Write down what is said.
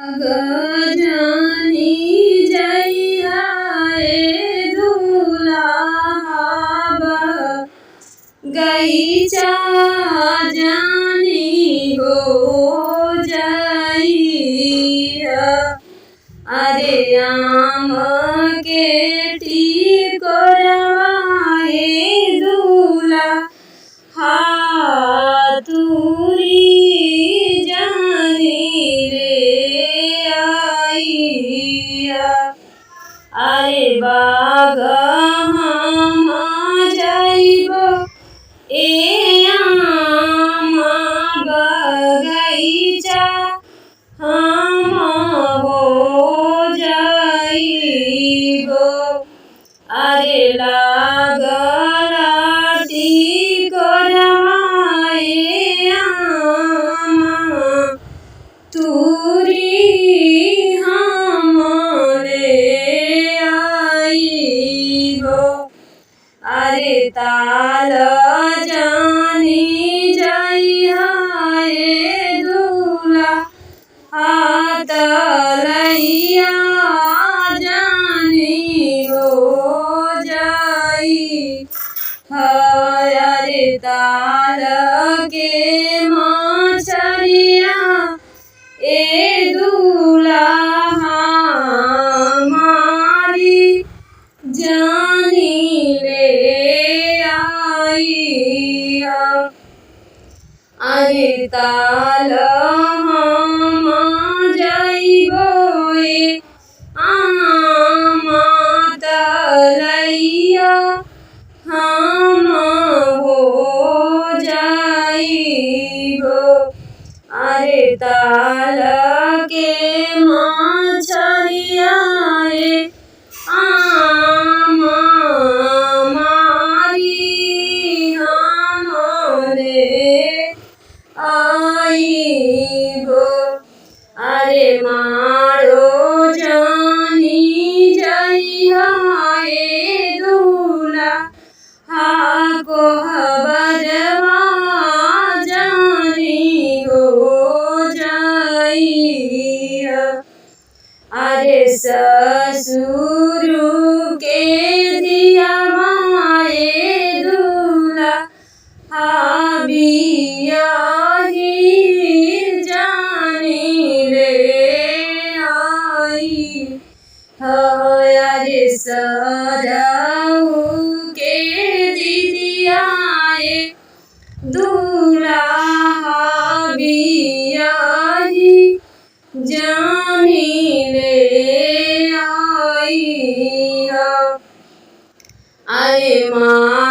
गजनी जइया ए दुल्हा गईचा जानी हो जाइया। अरे आम के टिकोराए दूल्हा हाथुरी जानी रे आइया। अरे बाग हम जाइबो ए आम बगीचा हम हो जाइबो। अरे लागल टिकोराए आम तुरी हम ले आइबो। अरे ताल जानी जइया ए दूल्हा हाथ लइया जानी हो जाई। अरे ताल के मछरिया ए दूल्हा हमारी जानी ले आइया। अरे ताल हम जाइबो ए आम तलैया हम हो जाइबो। अरे ताल के मछरिया ए आम मारी हम ले आइबो। अरे मारो जानी जइया ए दूल्हा हाको बजवा जानी हो जाइया। अरे ससुर के दिया माए दूल्हा बियाही जानी ले आई। अरे सरऊ के दीदिया ए दूल्हा बियाही जानी ले आई। अरे माँ